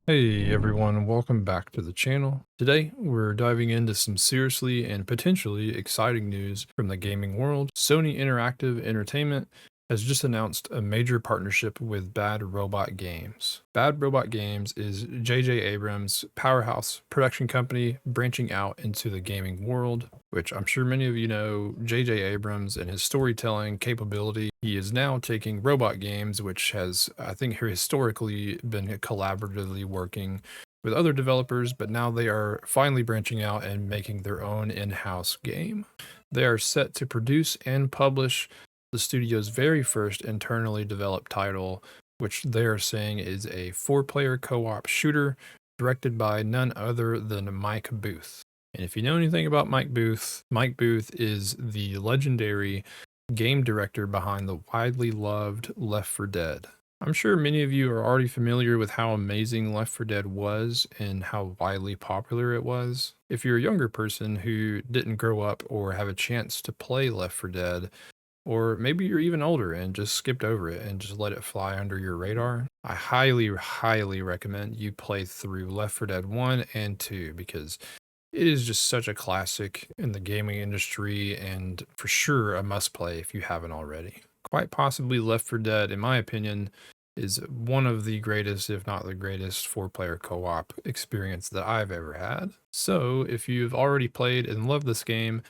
Hey everyone, welcome back to the channel. Today, we're diving into some seriously and potentially exciting news from the gaming world. Sony Interactive Entertainment has just announced a major partnership with Bad Robot Games. Bad Robot Games is J.J. Abrams' powerhouse production company branching out into the gaming world, which I'm sure many of you know J.J. Abrams and his storytelling capability. He is now taking robot games, which has, I think, historically been collaboratively working with other developers, but now they are finally branching out and making their own in-house game. They are set to produce and publish the studio's very first internally developed title, which they are saying is a 4-player co-op shooter directed by none other than Mike Booth. And if you know anything about Mike Booth is the legendary game director behind the widely loved Left 4 Dead. I'm sure many of you are already familiar with how amazing Left 4 Dead was and how widely popular it was. If you're a younger person who didn't grow up or have a chance to play Left 4 Dead, or maybe you're even older and just skipped over it and just let it fly under your radar, I highly recommend you play through Left 4 Dead 1 and 2 because it is just such a classic in the gaming industry and for sure a must play if you haven't already. Quite possibly Left 4 Dead, in my opinion, is one of the greatest, if not the greatest, 4-player co op experience that I've ever had. So, if you've already played and love this game,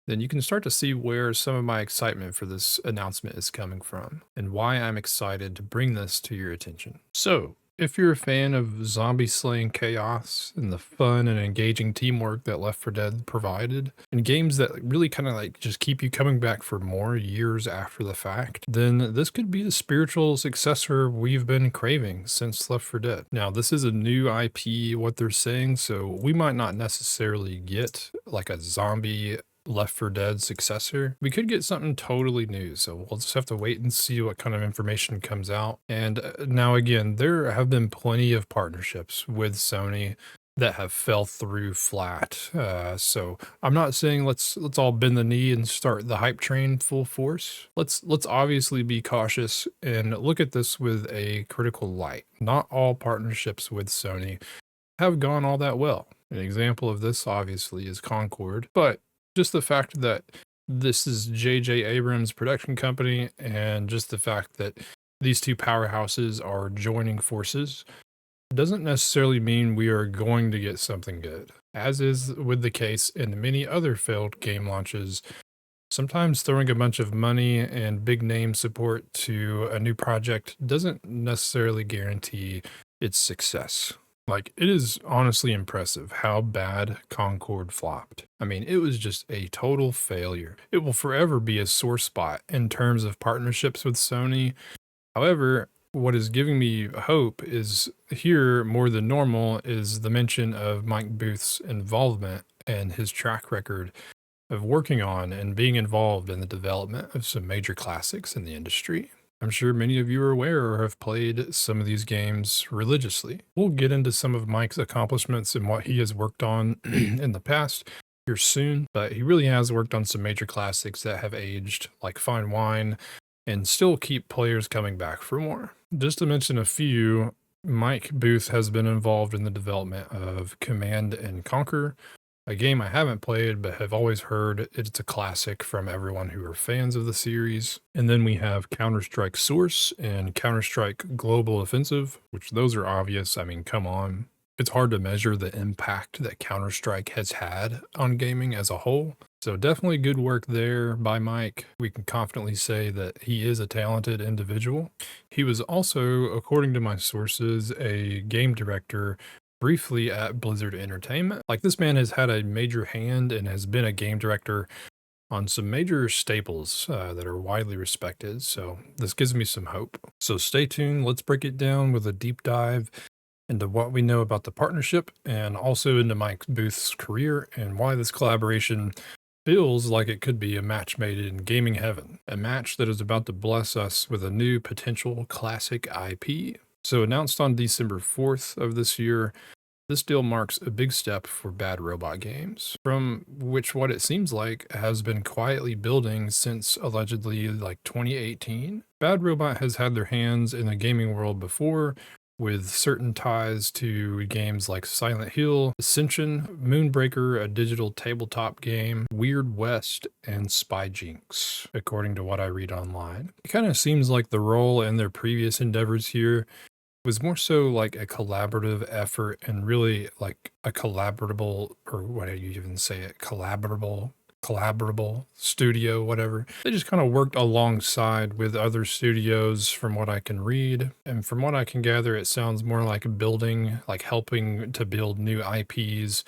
then you can start to see where some of my excitement for this announcement is coming from and why I'm excited to bring this to your attention. So, if you're a fan of zombie slaying chaos and the fun and engaging teamwork that Left 4 Dead provided, and games that really kind of like just keep you coming back for more years after the fact, then this could be the spiritual successor we've been craving since Left 4 Dead. Now, this is a new IP, what they're saying, so we might not necessarily get like a zombie Left 4 Dead successor. We could get something totally new, so we'll just have to wait and see what kind of information comes out. And now again, there have been plenty of partnerships with Sony that have fell through flat. So I'm not saying let's all bend the knee and start the hype train full force. Let's obviously be cautious and look at this with a critical light. Not all partnerships with Sony have gone all that well. An example of this obviously is Concord, but just the fact that this is J.J. Abrams' production company and just the fact that these two powerhouses are joining forces doesn't necessarily mean we are going to get something good. As is with the case in many other failed game launches, sometimes throwing a bunch of money and big name support to a new project doesn't necessarily guarantee its success. Like, it is honestly impressive how bad Concord flopped. I mean, it was just a total failure. It will forever be a sore spot in terms of partnerships with Sony. However, what is giving me hope is here more than normal is the mention of Mike Booth's involvement and his track record of working on and being involved in the development of some major classics in the industry. I'm sure many of you are aware or have played some of these games religiously. We'll get into some of Mike's accomplishments and what he has worked on in the past here soon, but he really has worked on some major classics that have aged like fine wine and still keep players coming back for more. Just to mention a few, Mike Booth has been involved in the development of Command and Conquer, a game I haven't played but have always heard it's a classic from everyone who are fans of the series. And then we have Counter-Strike Source and Counter-Strike Global Offensive, which those are obvious. I mean, come on. It's hard to measure the impact that Counter-Strike has had on gaming as a whole. So definitely good work there by Mike. We can confidently say that he is a talented individual. He was also, according to my sources, a game director briefly at Blizzard Entertainment. Like, this man has had a major hand and has been a game director on some major staples that are widely respected. So this gives me some hope. So stay tuned. Let's break it down with a deep dive into what we know about the partnership and also into Mike Booth's career and why this collaboration feels like it could be a match made in gaming heaven, a match that is about to bless us with a new potential classic IP. So announced on December 4th of this year, this deal marks a big step for Bad Robot Games, from which what it seems like has been quietly building since allegedly like 2018. Bad Robot has had their hands in the gaming world before with certain ties to games like Silent Hill, Ascension, Moonbreaker, a digital tabletop game, Weird West, and Spy Jinx, according to what I read online. It kind of seems like the role in their previous endeavors here was more so like a collaborative effort and really like a collaborable, or what do you even say it, collaborable studio, whatever. They just kind of worked alongside with other studios from what I can read. And from what I can gather, it sounds more like building, like helping to build new IPs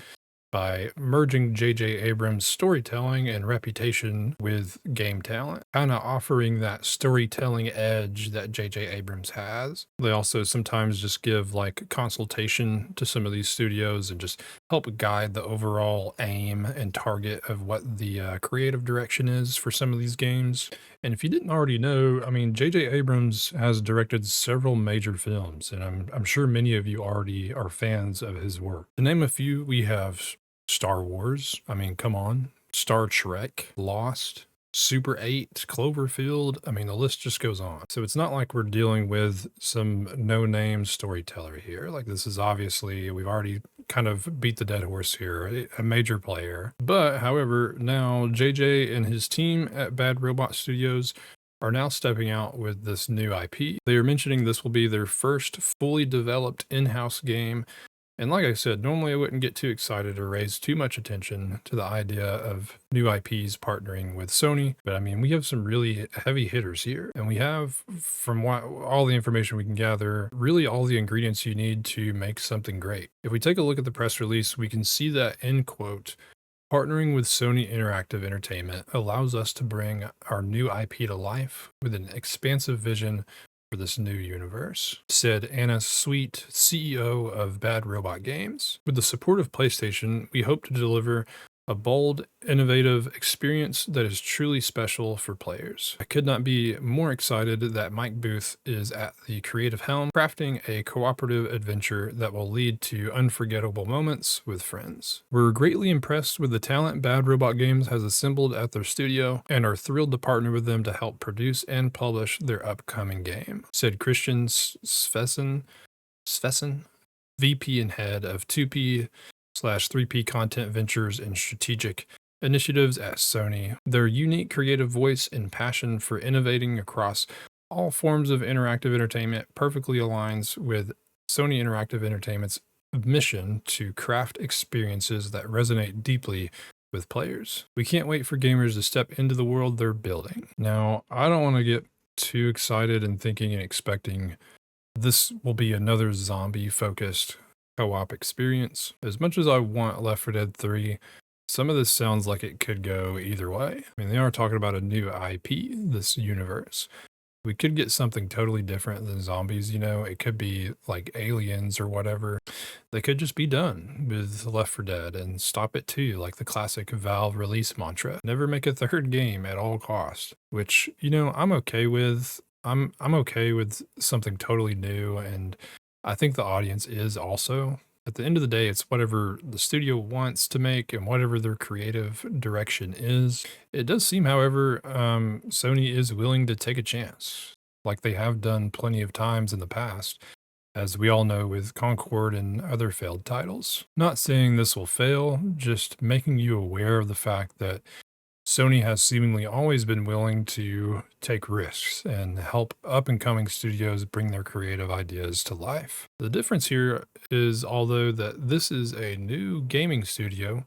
by merging J.J. Abrams' storytelling and reputation with game talent, kind of offering that storytelling edge that J.J. Abrams has. They also sometimes just give like consultation to some of these studios and just help guide the overall aim and target of what the creative direction is for some of these games. And if you didn't already know, I mean, J.J. Abrams has directed several major films, and I'm sure many of you already are fans of his work. To name a few, we have Star Wars. I mean, come on. Star Trek, Lost, Super 8, Cloverfield. I mean, the list just goes on. So it's not like we're dealing with some no-name storyteller here. Like, this is obviously, we've already kind of beat the dead horse here, a major player. But however, now JJ and his team at Bad Robot Studios are now stepping out with this new IP. They are mentioning this will be their first fully developed in-house game. And like I said, normally I wouldn't get too excited or raise too much attention to the idea of new IPs partnering with Sony. But I mean, we have some really heavy hitters here. And we have, from what, all the information we can gather, really all the ingredients you need to make something great. If we take a look at the press release, we can see that, end quote, partnering with Sony Interactive Entertainment allows us to bring our new IP to life with an expansive vision for this new universe, said Anna Sweet, CEO of Bad Robot Games. With the support of PlayStation, we hope to deliver a bold, innovative experience that is truly special for players. I could not be more excited that Mike Booth is at the creative helm, crafting a cooperative adventure that will lead to unforgettable moments with friends. We're greatly impressed with the talent Bad Robot Games has assembled at their studio and are thrilled to partner with them to help produce and publish their upcoming game, said Christian Svesen, VP and head of 2P/3P Content Ventures and Strategic Initiatives at Sony. Their unique creative voice and passion for innovating across all forms of interactive entertainment perfectly aligns with Sony Interactive Entertainment's mission to craft experiences that resonate deeply with players. We can't wait for gamers to step into the world they're building. Now, I don't want to get too excited and thinking and expecting this will be another zombie-focused co-op experience. As much as I want Left 4 Dead 3, some of this sounds like it could go either way. I mean, they are talking about a new IP, this universe. We could get something totally different than zombies, you know? It could be like aliens or whatever. They could just be done with Left 4 Dead and stop it too, like the classic Valve release mantra. Never make a third game at all costs, which, you know, I'm okay with. I'm okay with something totally new, and I think the audience is also. At the end of the day, it's whatever the studio wants to make and whatever their creative direction is. It does seem, however, Sony is willing to take a chance, like they have done plenty of times in the past, as we all know with Concord and other failed titles. Not saying this will fail, just making you aware of the fact that Sony has seemingly always been willing to take risks and help up-and-coming studios bring their creative ideas to life. The difference here is, although that this is a new gaming studio,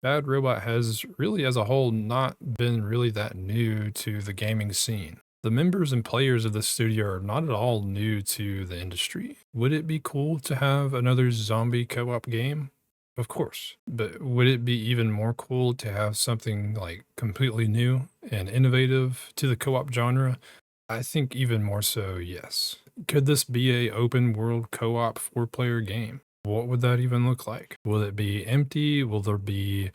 Bad Robot has really as a whole not been really that new to the gaming scene. The members and players of this studio are not at all new to the industry. Would it be cool to have another zombie co-op game? Of course, but would it be even more cool to have something like completely new and innovative to the co-op genre? I think even more so, yes. Could this be a open world co-op 4-player game? What would that even look like? Will it be empty? Will there be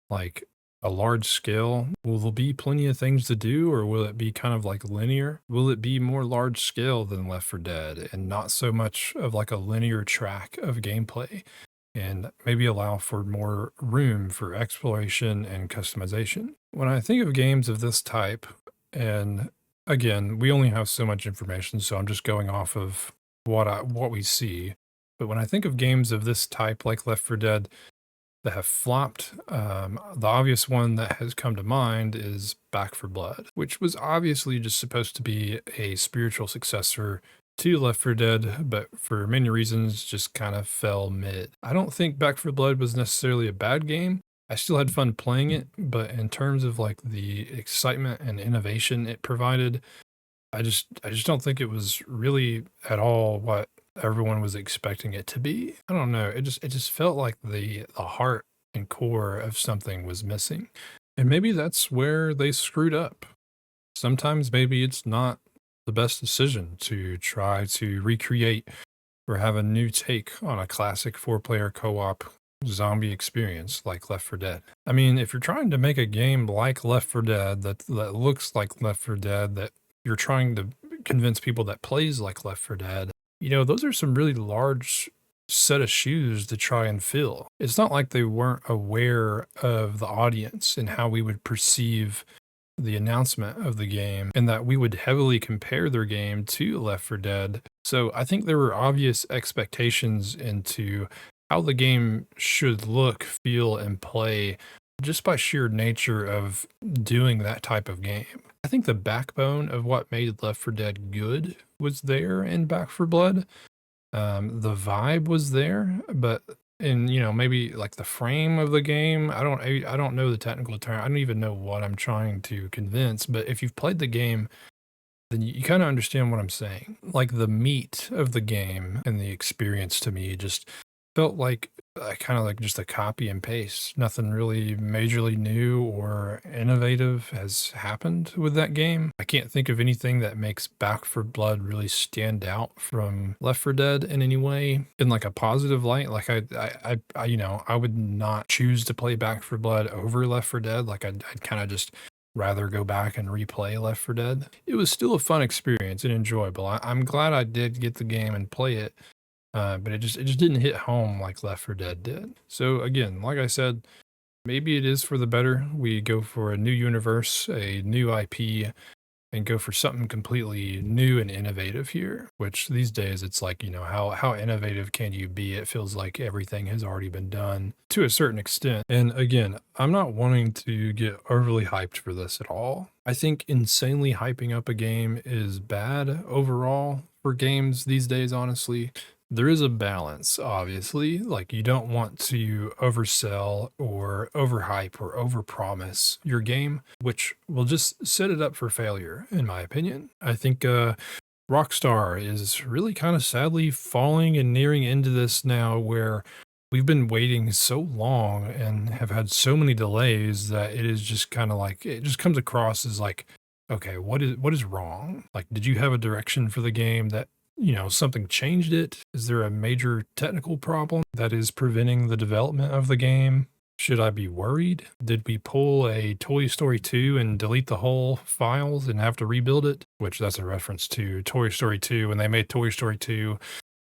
like a large scale? Will there be plenty of things to do, or will it be kind of like linear? Will it be more large scale than Left 4 Dead and not so much of like a linear track of gameplay? And maybe allow for more room for exploration and customization. When I think of games of this type, and again, we only have so much information, so I'm just going off of what we see. But when I think of games of this type, like Left 4 Dead, that have flopped, the obvious one that has come to mind is Back for Blood, which was obviously just supposed to be a spiritual successor to Left 4 Dead, but for many reasons just kind of fell mid. I don't think Back for Blood was necessarily a bad game. I still had fun playing it, but in terms of like the excitement and innovation it provided, I just don't think it was really at all what everyone was expecting it to be. I don't know. It just felt like the heart and core of something was missing. And maybe that's where they screwed up. Sometimes maybe it's not the best decision to try to recreate or have a new take on a classic four-player co-op zombie experience like Left 4 Dead. I mean, if you're trying to make a game like Left 4 Dead that looks like Left 4 Dead, that you're trying to convince people that plays like Left 4 Dead, those are some really large set of shoes to try and fill. It's not like they weren't aware of the audience and how we would perceive the announcement of the game, and that we would heavily compare their game to Left 4 Dead. So I think there were obvious expectations into how the game should look, feel, and play just by sheer nature of doing that type of game. I think the backbone of what made Left 4 Dead good was there in Back 4 Blood. The vibe was there, but maybe like the frame of the game, I don't know the technical term. I don't even know what I'm trying to convince, but if you've played the game, then you kind of understand what I'm saying. Like the meat of the game and the experience to me just felt like kind of like just a copy and paste. Nothing really majorly new or innovative has happened with that game. I can't think of anything that makes Back 4 Blood really stand out from Left 4 Dead in any way in like a positive light. Like I would not choose to play Back 4 Blood over Left 4 Dead. Like I'd kind of just rather go back and replay Left 4 Dead. It was still a fun experience and enjoyable. I'm glad I did get the game and play it, but it just didn't hit home like Left 4 Dead did. So again, like I said, maybe it is for the better. We go for a new universe, a new IP, and go for something completely new and innovative here. Which these days it's like, how innovative can you be? It feels like everything has already been done to a certain extent. And again, I'm not wanting to get overly hyped for this at all. I think insanely hyping up a game is bad overall for games these days, honestly. There is a balance, obviously. Like, you don't want to oversell or overhype or overpromise your game, which will just set it up for failure, in my opinion. I think Rockstar is really kind of sadly falling and nearing into this now where we've been waiting so long and have had so many delays that it is just kind of like it just comes across as like, okay, what is wrong? Like, did you have a direction for the game that something changed it? Is there a major technical problem that is preventing the development of the game? Should I be worried? Did we pull a Toy Story 2 and delete the whole files and have to rebuild it? Which that's a reference to Toy Story 2. When they made Toy Story 2,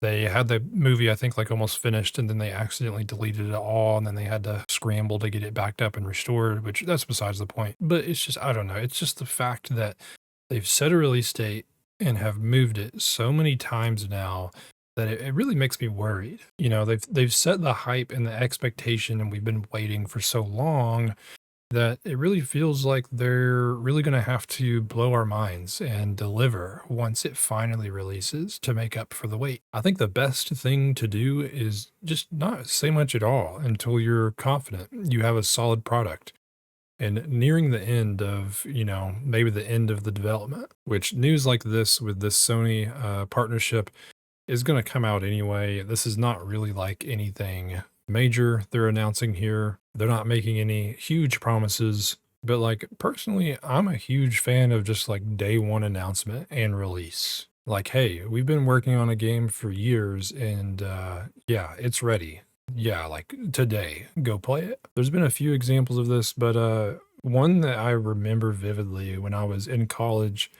they had the movie, I think, like almost finished, and then they accidentally deleted it all, and then they had to scramble to get it backed up and restored, which that's besides the point. But it's just, I don't know. It's just the fact that they've set a release date and have moved it so many times now that it really makes me worried. They've set the hype and the expectation, and we've been waiting for so long that it really feels like they're really going to have to blow our minds and deliver once it finally releases to make up for the wait. I think the best thing to do is just not say much at all until you're confident you have a solid product and nearing the end of, maybe the end of the development, which news like this with this Sony partnership is going to come out anyway. This is not really like anything major they're announcing here. They're not making any huge promises, but like personally, I'm a huge fan of just like day one announcement and release. Like, hey, we've been working on a game for years and yeah, it's ready. Yeah, like today, go play it. There's been a few examples of this, but one that I remember vividly when I was in college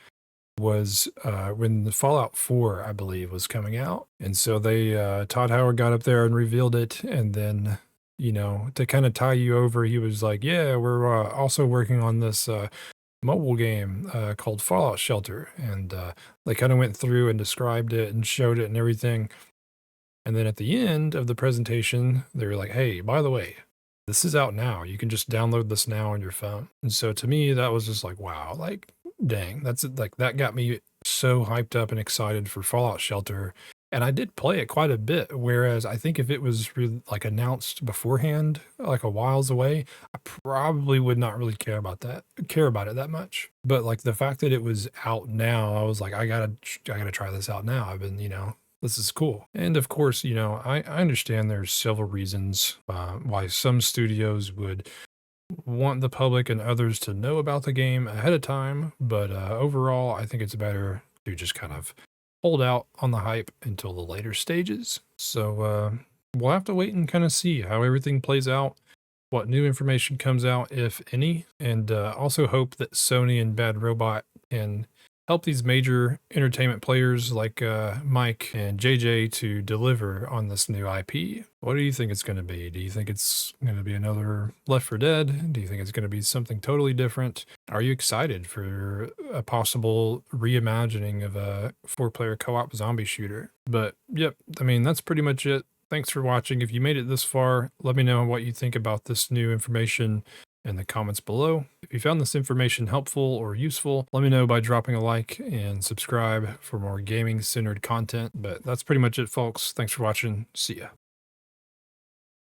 was when the Fallout 4, I believe, was coming out. And so Todd Howard got up there and revealed it. And then, to kind of tie you over, he was like, yeah, we're also working on this mobile game called Fallout Shelter, and they kind of went through and described it and showed it and everything. And then at the end of the presentation, they were like, "Hey, by the way, this is out now. You can just download this now on your phone." And so to me, that was just like, wow, like, dang, that's like that got me so hyped up and excited for Fallout Shelter. And I did play it quite a bit. Whereas I think if it was like announced beforehand, like a whiles away, I probably would not really care about it that much. But like the fact that it was out now, I was like, I gotta try this out now. I've been, this is cool. And of course, I understand there's several reasons why some studios would want the public and others to know about the game ahead of time. But overall, I think it's better to just kind of hold out on the hype until the later stages. So we'll have to wait and kind of see how everything plays out, what new information comes out, if any, and also hope that Sony and Bad Robot can help these major entertainment players like Mike and JJ to deliver on this new IP. What do you think it's going to be? Do you think it's going to be another Left 4 Dead? Do you think it's going to be something totally different? Are you excited for a possible reimagining of a 4-player co-op zombie shooter? But yep, I mean, that's pretty much it. Thanks for watching. If you made it this far, let me know what you think about this new information in the comments below. If you found this information helpful or useful, let me know by dropping a like and subscribe for more gaming centered content. But that's pretty much it, folks. Thanks for watching. See ya.